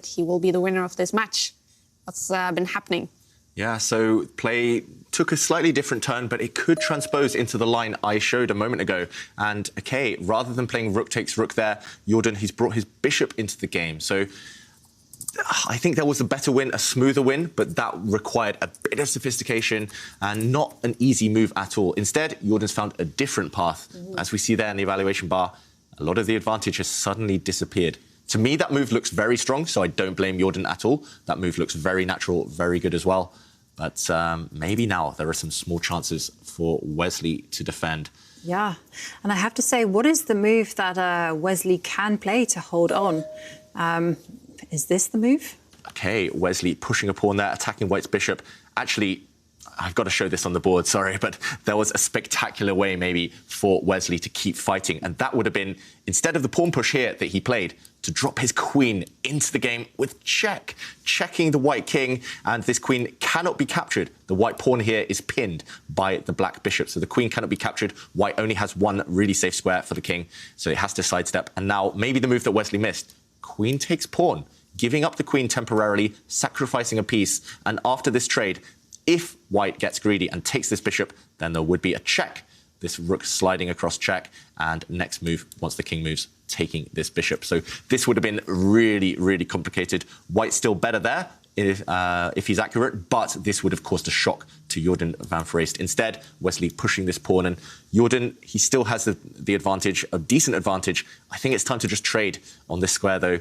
that he will be the winner of this match. What's been happening? Yeah, so play took a slightly different turn, but it could transpose into the line I showed a moment ago. And, okay, rather than playing rook takes rook there, Jorden, he's brought his bishop into the game. So I think there was a better win, a smoother win, but that required a bit of sophistication and not an easy move at all. Instead, Jordan's found a different path. As we see there in the evaluation bar, a lot of the advantage has suddenly disappeared. To me, that move looks very strong, so I don't blame Jorden at all. That move looks very natural, very good as well. But maybe now there are some small chances for Wesley to defend. Yeah, and I have to say, what is the move that Wesley can play to hold on? Is this the move? OK, Wesley pushing a pawn there, attacking White's bishop. Actually, I've got to show this on the board, sorry, but there was a spectacular way maybe for Wesley to keep fighting. And that would have been, instead of the pawn push here that he played, to drop his queen into the game with check, checking the white king, and this queen cannot be captured. The white pawn here is pinned by the black bishop, so the queen cannot be captured. White only has one really safe square for the king, so it has to sidestep. And now maybe the move that Wesley missed, queen takes pawn, giving up the queen temporarily, sacrificing a piece, and after this trade, if White gets greedy and takes this bishop, then there would be a check. This rook sliding across check, and next move, once the king moves, taking this bishop. So this would have been really, really complicated. White's still better there if he's accurate, but this would have caused a shock to Jorden van Foreest. Instead, Wesley pushing this pawn, and Jorden, he still has the advantage, a decent advantage. I think it's time to just trade on this square, though.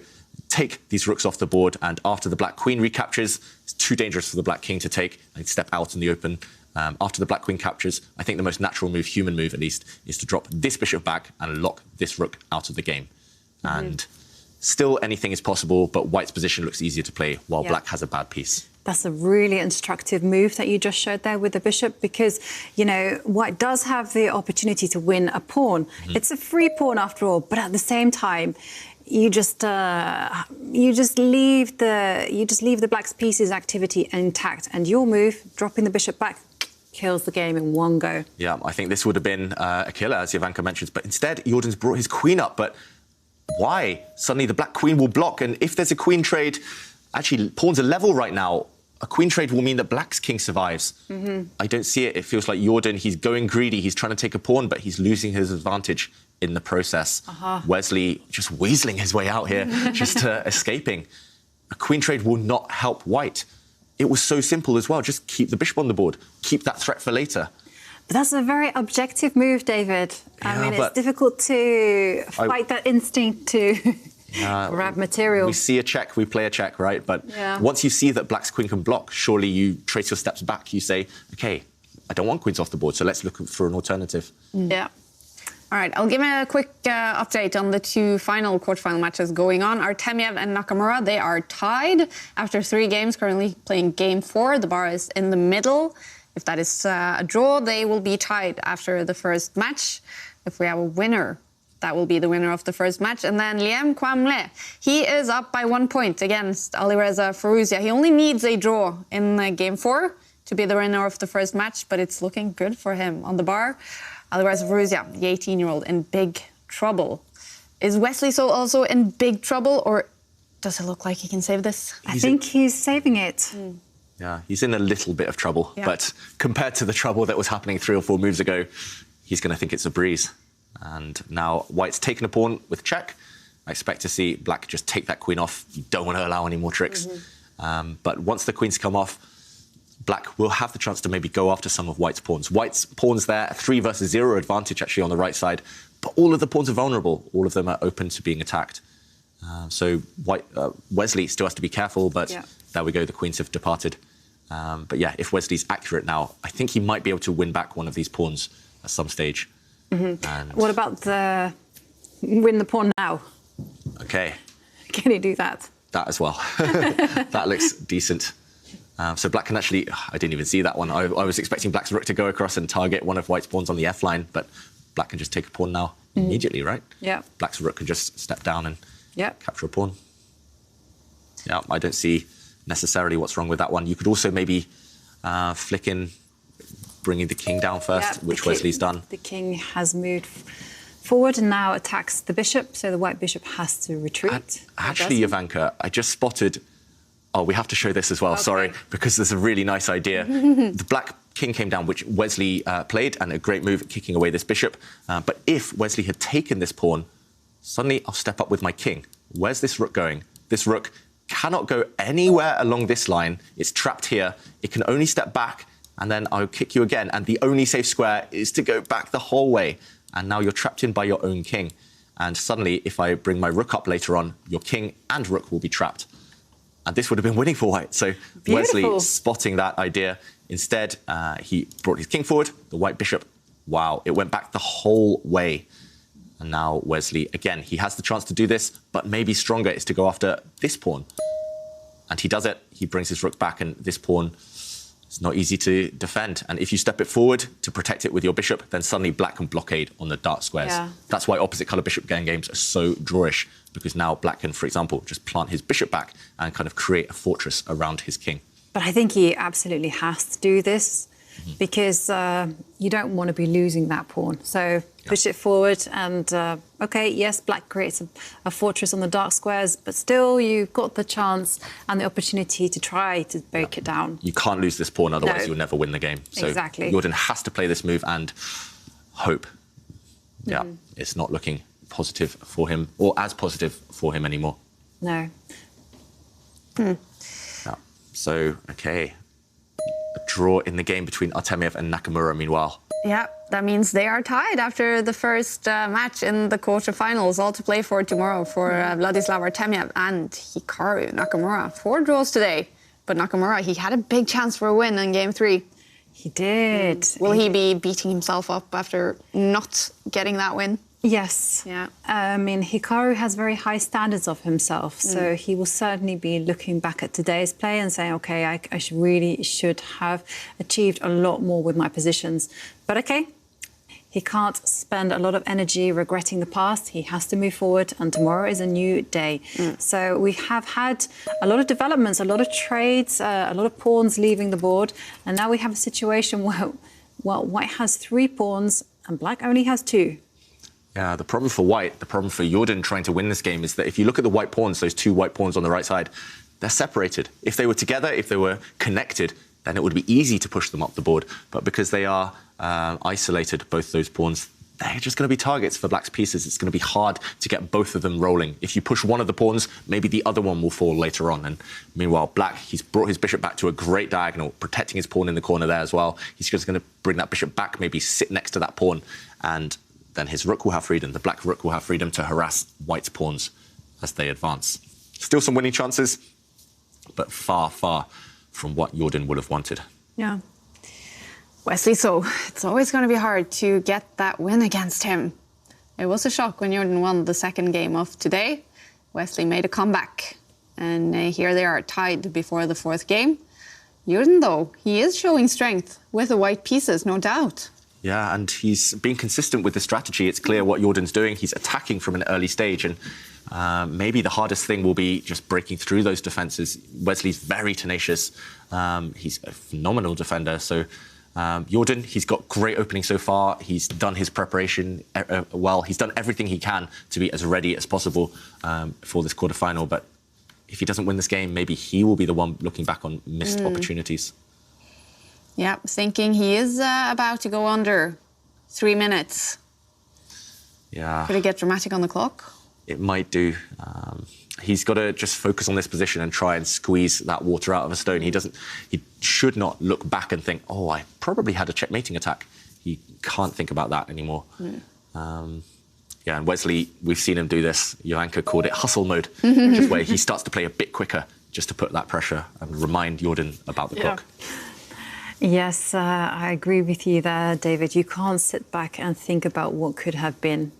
Take these rooks off the board, and after the black queen recaptures, it's too dangerous for the black king to take and step out in the open. After the black queen captures, I think the most natural move, human move at least, is to drop this bishop back and lock this rook out of the game. And still anything is possible, but White's position looks easier to play while black has a bad piece. That's a really instructive move that you just showed there with the bishop, because, you know, White does have the opportunity to win a pawn. It's a free pawn after all, but at the same time, you just leave the black's pieces activity intact, and your move, dropping the bishop back, kills the game in one go. Yeah, I think this would have been a killer, as Jovanka mentions, but instead Jorden's brought his queen up. But why? Suddenly the black queen will block, and if there's a queen trade, actually pawns are level right now. A queen trade will mean that black's king survives. I don't see it. It feels like Jorden, he's going greedy, he's trying to take a pawn, but he's losing his advantage in the process. Wesley just weaseling his way out here, just escaping. A queen trade will not help White. It was so simple as well. Just keep the bishop on the board. Keep that threat for later. But that's a very objective move, David. I mean, it's difficult to fight that instinct to grab material. We see a check, we play a check, right? But once you see that black's queen can block, surely you trace your steps back. You say, OK, I don't want queens off the board, so let's look for an alternative. Yeah. All right, I'll give a quick update on the two final quarterfinal matches going on. Artemiev and Nakamura, they are tied after 3 games, currently playing game 4. The bar is in the middle. If that is a draw, they will be tied after the first match. If we have a winner, that will be the winner of the first match. And then 𝙬𝙬𝙬𝙬, he is up by 1 point against Alireza Firouzja. He only needs a draw in game 4 to be the winner of the first match, but it's looking good for him on the bar. Alireza Firouzja, the 18-year-old, in big trouble. Is Wesley also in big trouble, or does it look like he can save this? I think he's saving it. Yeah, he's in a little bit of trouble, but compared to the trouble that was happening 3 or 4 moves ago, he's going to think it's a breeze. And now White's taken a pawn with check. I expect to see black just take that queen off. You don't want to allow any more tricks. But once the queens come off, black will have the chance to maybe go after some of White's pawns. White's pawns there, 3 versus 0 advantage actually on the right side, but all of the pawns are vulnerable. All of them are open to being attacked. So Wesley still has to be careful, but there we go, the queens have departed. But yeah, if Wesley's accurate now, I think he might be able to win back one of these pawns at some stage. And what about the win the pawn now? OK. Can he do that? That as well. That looks decent. So black can actually... I didn't even see that one. I was expecting black's rook to go across and target one of White's pawns on the F-line, but black can just take a pawn now immediately, right? Yeah. Black's rook can just step down and capture a pawn. Yeah, I don't see necessarily what's wrong with that one. You could also maybe flick in, bringing the king down first, which Wesley's done. The king has moved forward and now attacks the bishop, so the white bishop has to retreat. Actually, Jovanka, I just spotted... Oh, we have to show this as well, sorry, because there's a really nice idea. The black king came down, which Wesley played, and a great move kicking away this bishop. But if Wesley had taken this pawn, suddenly I'll step up with my king. Where's this rook going? This rook cannot go anywhere along this line. It's trapped here. It can only step back, and then I'll kick you again. And the only safe square is to go back the whole way. And now you're trapped in by your own king. And suddenly, if I bring my rook up later on, your king and rook will be trapped. And this would have been winning for white. So Beautiful. Wesley spotting that idea. Instead, he brought his king forward, the white bishop. Wow, it went back the whole way. And now Wesley, again, he has the chance to do this, but maybe stronger is to go after this pawn. And he does it. He brings his rook back, and this pawn is not easy to defend. And if you step it forward to protect it with your bishop, then suddenly black can blockade on the dark squares. Yeah. That's why opposite colour bishop games are so drawish, because now black can, for example, just plant his bishop back and kind of create a fortress around his king. But I think he absolutely has to do this because you don't want to be losing that pawn. So push it forward and, OK, yes, black creates a fortress on the dark squares, but still you've got the chance and the opportunity to try to break it down. You can't lose this pawn, otherwise you'll never win the game. So exactly. Jorden has to play this move and hope. Yeah, it's not looking positive for him, or as positive for him anymore. No. Yeah. So, OK, a draw in the game between Artemiev and Nakamura, meanwhile. Yeah, that means they are tied after the first match in the quarterfinals. All to play for tomorrow for Vladislav Artemiev and Hikaru Nakamura. 4 draws today, but Nakamura, he had a big chance for a win in Game 3. He did. Will he be beating himself up after not getting that win? Yes. Yeah. I mean, Hikaru has very high standards of himself, so he will certainly be looking back at today's play and saying, OK, I really should have achieved a lot more with my positions. But OK, he can't spend a lot of energy regretting the past. He has to move forward, and tomorrow is a new day. So we have had a lot of developments, a lot of trades, a lot of pawns leaving the board, and now we have a situation where, well, white has 3 pawns and black only has 2. Yeah, the problem for white, the problem for Jorden trying to win this game is that if you look at the white pawns, those 2 white pawns on the right side, they're separated. If they were together, if they were connected, then it would be easy to push them up the board. But because they are isolated, both those pawns, they're just going to be targets for black's pieces. It's going to be hard to get both of them rolling. If you push one of the pawns, maybe the other one will fall later on. And meanwhile, black, he's brought his bishop back to a great diagonal, protecting his pawn in the corner there as well. He's just going to bring that bishop back, maybe sit next to that pawn, and then his rook will have freedom. The black rook will have freedom to harass white's pawns as they advance. Still some winning chances, but far, far from what Jorden would have wanted. Yeah. Wesley, so it's always going to be hard to get that win against him. It was a shock when Jorden won the second game of today. Wesley made a comeback, and here they are tied before the 4th game. Jorden, though, he is showing strength with the white pieces, no doubt. Yeah, and he's been consistent with the strategy. It's clear what Jorden's doing. He's attacking from an early stage, and maybe the hardest thing will be just breaking through those defences. Wesley's very tenacious. He's a phenomenal defender. So Jorden, he's got great opening so far. He's done his preparation well. He's done everything he can to be as ready as possible for this quarterfinal. But if he doesn't win this game, maybe he will be the one looking back on missed opportunities. Yeah, thinking he is about to go under 3 minutes. Yeah. Could it get dramatic on the clock? It might do. He's got to just focus on this position and try and squeeze that water out of a stone. He should not look back and think, oh, I probably had a checkmating attack. He can't think about that anymore. Yeah, and Wesley, we've seen him do this. Jovanka called it hustle mode, which is where he starts to play a bit quicker just to put that pressure and remind Jorden about the clock. Yes, I agree with you there, David. You can't sit back and think about what could have been.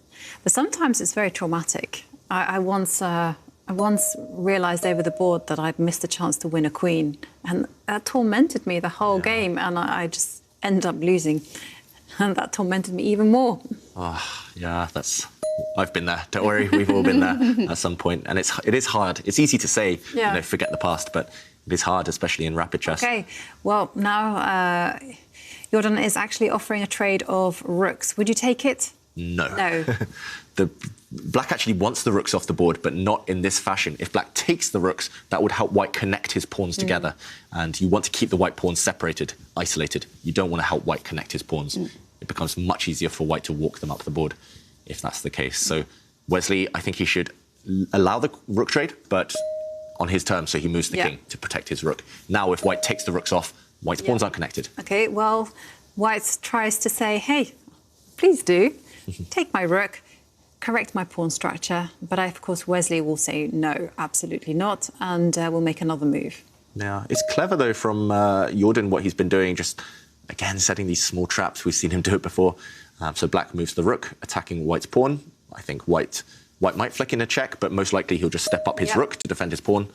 But sometimes it's very traumatic. I once realised over the board that I'd missed a chance to win a queen, and that tormented me the whole game, and I just ended up losing. And that tormented me even more. Oh, yeah, I've been there. Don't worry, we've all been there at some point. And it is hard. It's easy to say, forget the past, but it is hard, especially in rapid chess. OK, well, now Jorden is actually offering a trade of rooks. Would you take it? No. No. Black actually wants the rooks off the board, but not in this fashion. If black takes the rooks, that would help white connect his pawns together. And you want to keep the white pawns separated, isolated. You don't want to help white connect his pawns. It becomes much easier for white to walk them up the board if that's the case. So Wesley, I think he should allow the rook trade, but on his terms, so he moves the king to protect his rook. Now, if white takes the rooks off, white's pawns aren't connected. OK, well, white tries to say, hey, please do. Take my rook, correct my pawn structure. But of course, Wesley will say, no, absolutely not, and we'll make another move. Yeah, it's clever, though, from Jorden, what he's been doing, just, again, setting these small traps. We've seen him do it before. So black moves the rook, attacking white's pawn. I think white might flick in a check, but most likely he'll just step up his rook to defend his pawn.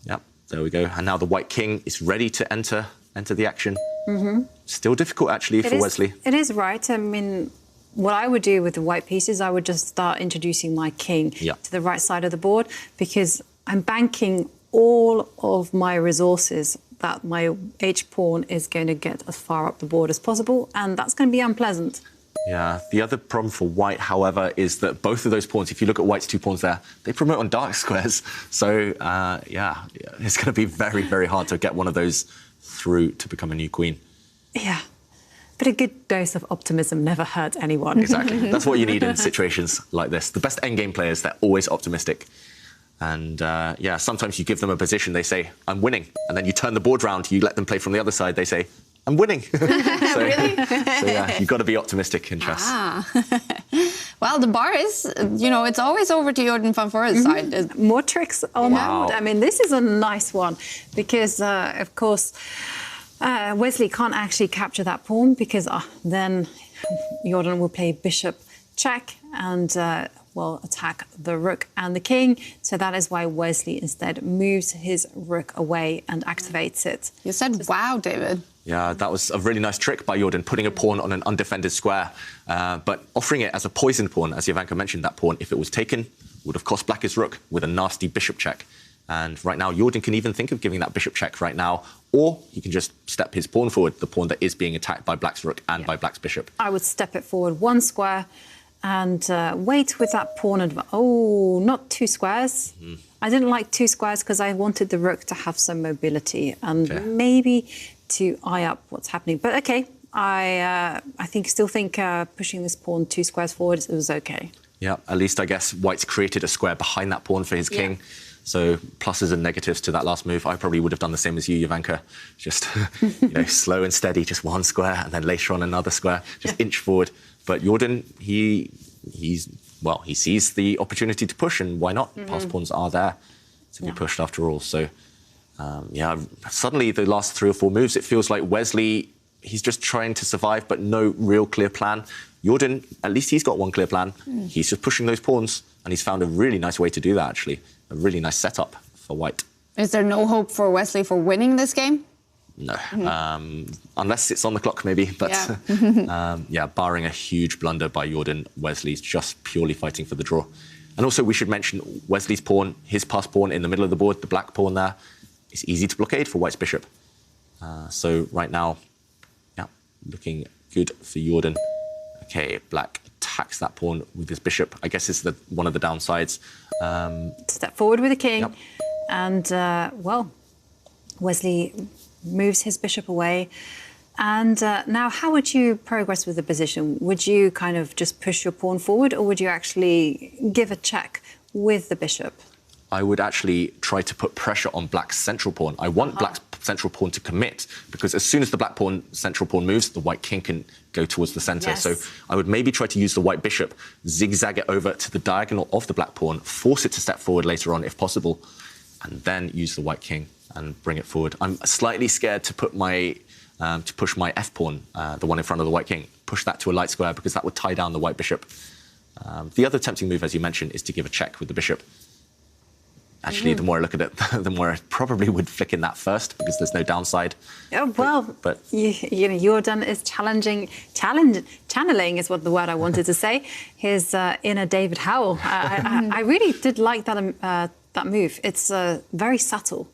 Yep, there we go. And now the white king is ready to enter the action. Still difficult, actually, for Wesley. It is right. I mean, what I would do with the white pieces, I would just start introducing my king to the right side of the board, because I'm banking all of my resources that my h-pawn is going to get as far up the board as possible, and that's going to be unpleasant. Yeah, the other problem for white, however, is that both of those pawns, if you look at white's 2 pawns there, they promote on dark squares. So, yeah, it's going to be very, very hard to get one of those through to become a new queen. Yeah. But a good dose of optimism never hurt anyone. Exactly. That's what you need in situations like this. The best endgame players, they're always optimistic. And, yeah, sometimes you give them a position, they say, I'm winning. And then you turn the board round, you let them play from the other side, they say, I'm winning. Really? So, yeah, you've got to be optimistic in chess. Well, the bar is, you know, it's always over to Jorden van Foreest's side. More tricks on the board. I mean, this is a nice one because, of course, Wesley can't actually capture that pawn because then Jorden will play bishop check and will attack the rook and the king. So that is why Wesley instead moves his rook away and activates it. You said, wow, David. Yeah, that was a really nice trick by Jorden, putting a pawn on an undefended square, but offering it as a poisoned pawn. As Jovanka mentioned, that pawn, if it was taken, would have cost black his rook with a nasty bishop check. And right now, Jorden can even think of giving that bishop check right now, or he can just step his pawn forward, the pawn that is being attacked by black's rook and by black's bishop. I would step it forward 1 square and wait with that pawn. Oh, not 2 squares. I didn't like 2 squares because I wanted the rook to have some mobility and maybe to eye up what's happening. But OK, I still think pushing this pawn 2 squares forward, it was OK. Yeah, at least I guess white's created a square behind that pawn for his king. So pluses and negatives to that last move. I probably would have done the same as you, Jovanka. Just you know, slow and steady, just 1 square, and then later on another square, just inch forward. But Jorden, he sees the opportunity to push, and why not? Passed pawns are there to be pushed after all. So yeah, suddenly the last 3 or 4 moves, it feels like Wesley, he's just trying to survive, but no real clear plan. Jorden, at least he's got one clear plan. He's just pushing those pawns, and he's found a really nice way to do that, actually. A really nice setup for white. Is there no hope for Wesley for winning this game? No, unless it's on the clock, maybe. But yeah, barring a huge blunder by Jorden, Wesley's just purely fighting for the draw. And also, we should mention Wesley's pawn, his passed pawn in the middle of the board, the black pawn there, is easy to blockade for white's bishop. So right now, yeah, looking good for Jorden. OK, black attacks that pawn with his bishop. I guess it's one of the downsides. Step forward with the king. And, well, Wesley moves his bishop away. And now, how would you progress with the position? Would you kind of just push your pawn forward, or would you actually give a check with the bishop? I would actually try to put pressure on black's central pawn. I want black's central pawn to commit, because as soon as the black pawn, central pawn moves, the white king can go towards the centre. So I would maybe try to use the white bishop, zigzag it over to the diagonal of the black pawn, force it to step forward later on if possible, and then use the white king and bring it forward. I'm slightly scared to put my to push my f pawn, the one in front of the white king, push that to a light square, because that would tie down the white bishop. The other tempting move, as you mentioned, is to give a check with the bishop. Actually, the more I look at it, the more I probably would flick in that first, because there's no downside. Oh, well, but you know, Jorden is channeling is what the word I wanted to say, his inner David Howell. I really did like that that move. It's very subtle.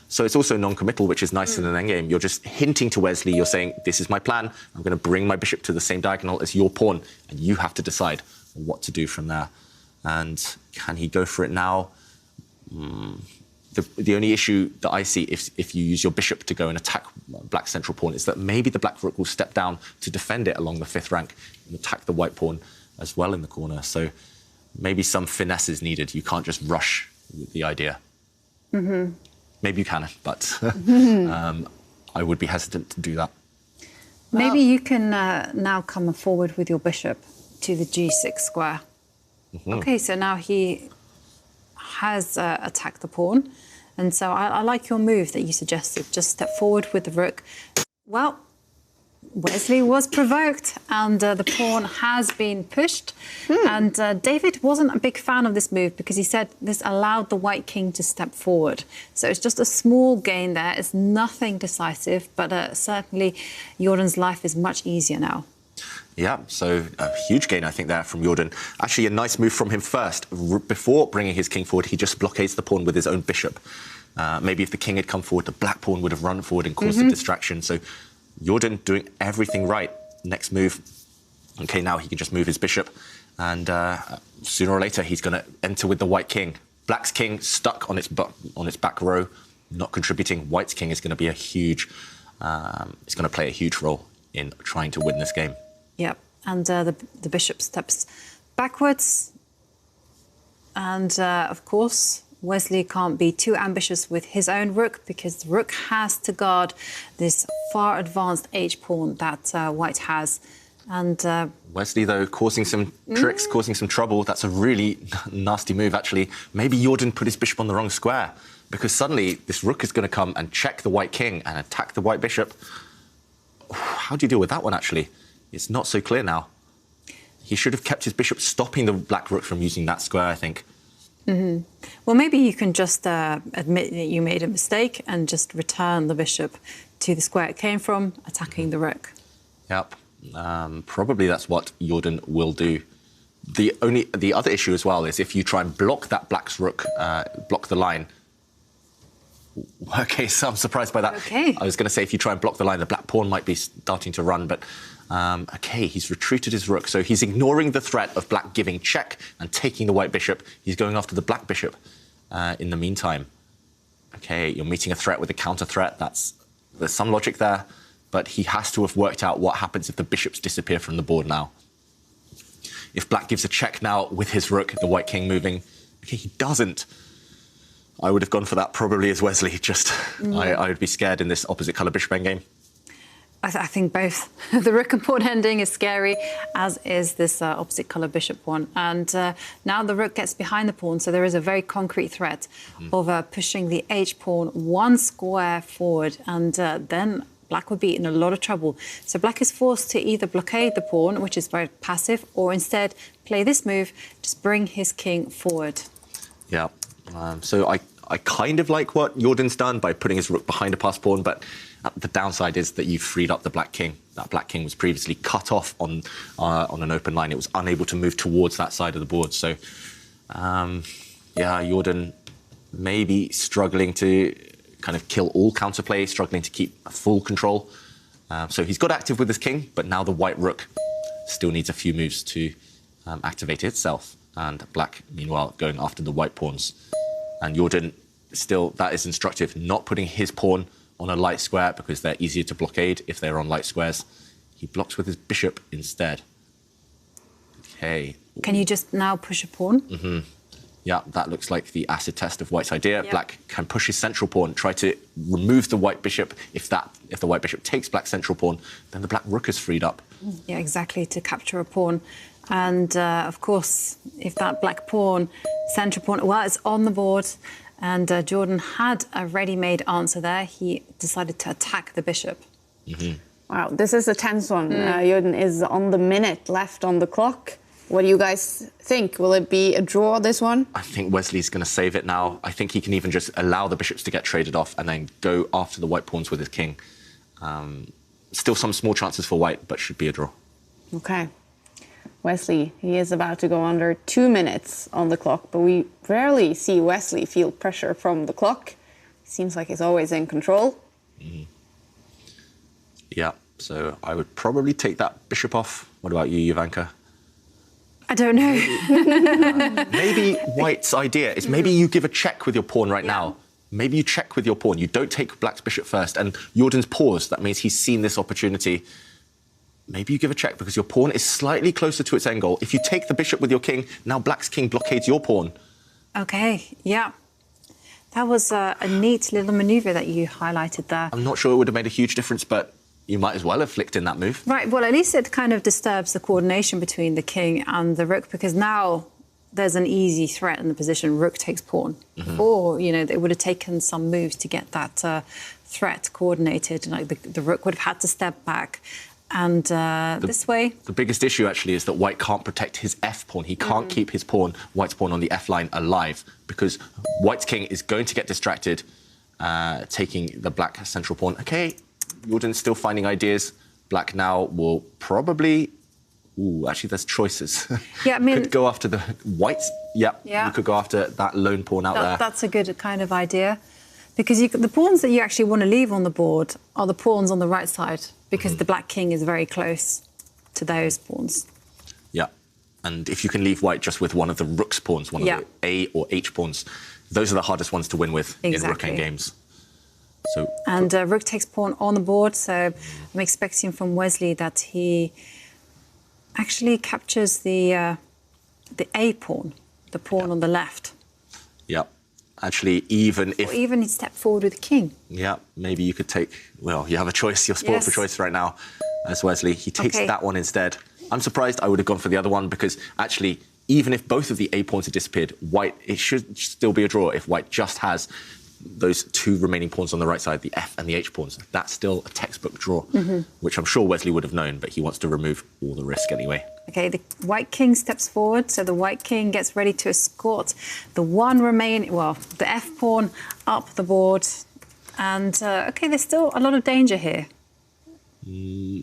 So it's also non-committal, which is nice in an endgame. You're just hinting to Wesley, you're saying, this is my plan. I'm going to bring my bishop to the same diagonal as your pawn, and you have to decide what to do from there. And can he go for it now? The only issue that I see if you use your bishop to go and attack black's central pawn is that maybe the black rook will step down to defend it along the 5th rank and attack the white pawn as well in the corner. So maybe some finesse is needed. You can't just rush with the idea. Maybe you can, but I would be hesitant to do that. Maybe you can now come forward with your bishop to the g6 square. Okay, so now he has attacked the pawn. And so I like your move that you suggested. Just step forward with the rook. Well, Wesley was provoked and the pawn has been pushed. And David wasn't a big fan of this move because he said this allowed the white king to step forward. So it's just a small gain there. It's nothing decisive, but certainly Jordan's life is much easier now. Yeah, so a huge gain, I think, there from Jorden. Actually, a nice move from him first. Before bringing his king forward, he just blockades the pawn with his own bishop. Maybe if the king had come forward, the black pawn would have run forward and caused a distraction. So Jorden doing everything right. Next move. OK, now he can just move his bishop. And sooner or later, he's going to enter with the white king. Black's king stuck on its back row, not contributing. White's king is going to be a huge... it's going to play a huge role in trying to win this game. Yep, and the bishop steps backwards. And, of course, Wesley can't be too ambitious with his own rook because the rook has to guard this far advanced h-pawn that white has. And Wesley, though, causing some tricks, causing some trouble. That's a really nasty move, actually. Maybe Jorden put his bishop on the wrong square because suddenly this rook is going to come and check the white king and attack the white bishop. How do you deal with that one, actually? It's not so clear now. He should have kept his bishop, stopping the black rook from using that square, I think. Well, maybe you can just admit that you made a mistake and just return the bishop to the square it came from, attacking the rook. Yep. Probably that's what Jorden will do. The other issue as well is if you try and block that black's rook, block the line. OK, so I'm surprised by that. Okay. I was going to say if you try and block the line, the black pawn might be starting to run, but OK, he's retreated his rook, so he's ignoring the threat of black giving check and taking the white bishop. He's going after the black bishop in the meantime. OK, you're meeting a threat with a counter threat. There's some logic there, but he has to have worked out what happens if the bishops disappear from the board now. If black gives a check now with his rook, the white king moving, OK, he doesn't. I would have gone for that probably as Wesley. Just, I would be scared in this opposite colour bishop endgame. I think both. The rook and pawn ending is scary, as is this opposite colour bishop one. And now the rook gets behind the pawn, so there is a very concrete threat of pushing the h-pawn one square forward, and then black would be in a lot of trouble. So black is forced to either blockade the pawn, which is very passive, or instead play this move, just bring his king forward. Yeah. So I kind of like what Jorden's done by putting his rook behind a passed pawn, but the downside is that you've freed up the black king. That black king was previously cut off on an open line. It was unable to move towards that side of the board. So, yeah, Jorden maybe struggling to kind of kill all counterplay, struggling to keep full control. So he's got active with his king, but now the white rook still needs a few moves to activate itself. And black, meanwhile, going after the white pawns. And Jorden, still, that is instructive, not putting his pawn on a light square because they're easier to blockade if they're on light squares. He blocks with his bishop instead. OK. Can you just now push a pawn? Yeah, that looks like the acid test of White's idea. Yep. Black can push his central pawn, try to remove the white bishop. If the white bishop takes black's central pawn, then the black rook is freed up. Yeah, exactly, to capture a pawn. And, of course, if that black pawn, central pawn, well, it's on the board, and Jorden had a ready-made answer there. He decided to attack the bishop. Wow, this is a tense one. Jorden is on the minute left on the clock. What do you guys think? Will it be a draw, this one? I think Wesley's going to save it now. I think he can even just allow the bishops to get traded off and then go after the white pawns with his king. Still some small chances for white, but should be a draw. OK. Wesley, he is about to go under 2 minutes on the clock, but we rarely see Wesley feel pressure from the clock. Seems like he's always in control. Yeah, so I would probably take that bishop off. What about you, Jovanka? I don't know. Maybe White's idea is maybe you give a check with your pawn right now. Maybe you check with your pawn. You don't take Black's bishop first. And Jordan's paused. That means he's seen this opportunity. Maybe you give a check because your pawn is slightly closer to its end goal. If you take the bishop with your king, now Black's king blockades your pawn. OK, yeah. That was a neat little manoeuvre that you highlighted there. I'm not sure it would have made a huge difference, but you might as well have flicked in that move. Right, well, at least it kind of disturbs the coordination between the king and the rook, because now there's an easy threat in the position. Rook takes pawn. Or, you know, they would have taken some moves to get that threat coordinated. Like the rook would have had to step back. And this way... The biggest issue, actually, is that White can't protect his f-pawn. He can't keep his pawn, White's pawn, on the f-line alive, because White's king is going to get distracted, taking the Black central pawn. OK, Jordan's still finding ideas. Black now will probably... Ooh, actually, there's choices. Yeah, I mean... could go after the Whites. Yeah, you could go after that lone pawn out there. That's a good kind of idea. Because the pawns that you actually want to leave on the board are the pawns on the right side, because the Black king is very close to those pawns. Yeah, and if you can leave White just with one of the rook's pawns, one of the A or H pawns, those are the hardest ones to win with in rook endgames. So, and rook takes pawn on the board, so I'm expecting from Wesley that he actually captures the A pawn, the pawn on the left. Yeah. Actually, even if... Or even he'd step forward with the king. Yeah, maybe you could take... Well, you have a choice. You're spoiled for choice right now, as Wesley. He takes that one instead. I'm surprised. I would have gone for the other one, because actually, even if both of the A pawns had disappeared, White, it should still be a draw if White just has those two remaining pawns on the right side, the F and the H pawns. That's still a textbook draw, which I'm sure Wesley would have known, but he wants to remove all the risk anyway. OK, the White king steps forward, so the White king gets ready to escort the one remaining, well, the F pawn up the board. And, OK, there's still a lot of danger here.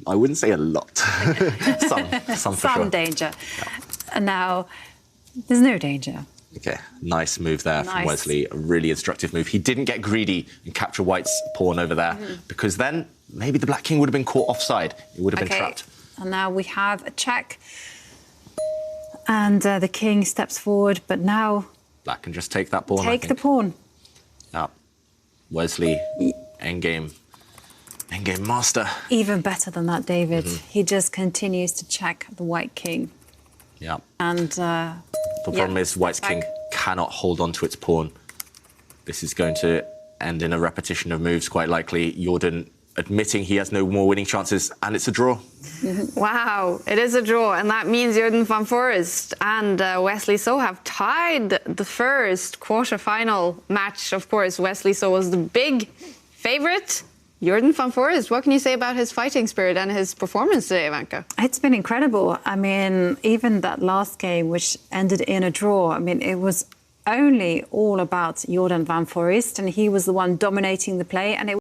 I wouldn't say a lot. some for sure. Some danger. And now, there's no danger. OK, nice move there from Wesley. A really instructive move. He didn't get greedy and capture White's pawn over there, because then maybe the Black king would have been caught offside. It would have been trapped. And now we have a check. And the king steps forward, but now... Black can just take that pawn, Take the pawn. Yeah. Wesley, endgame master. Even better than that, David. He just continues to check the White king. Yeah. And... the problem is White's king cannot hold on to its pawn. This is going to end in a repetition of moves, quite likely. Jorden admitting he has no more winning chances, and it's a draw. Wow, it is a draw, and that means Jorden van Foreest and Wesley So have tied the first quarter-final match. Of course, Wesley So was the big favourite. Jorden van Foreest, what can you say about his fighting spirit and his performance today, Jovanka? It's been incredible. I mean, even that last game, which ended in a draw, I mean, it was only all about Jorden van Foreest, and he was the one dominating the play, and it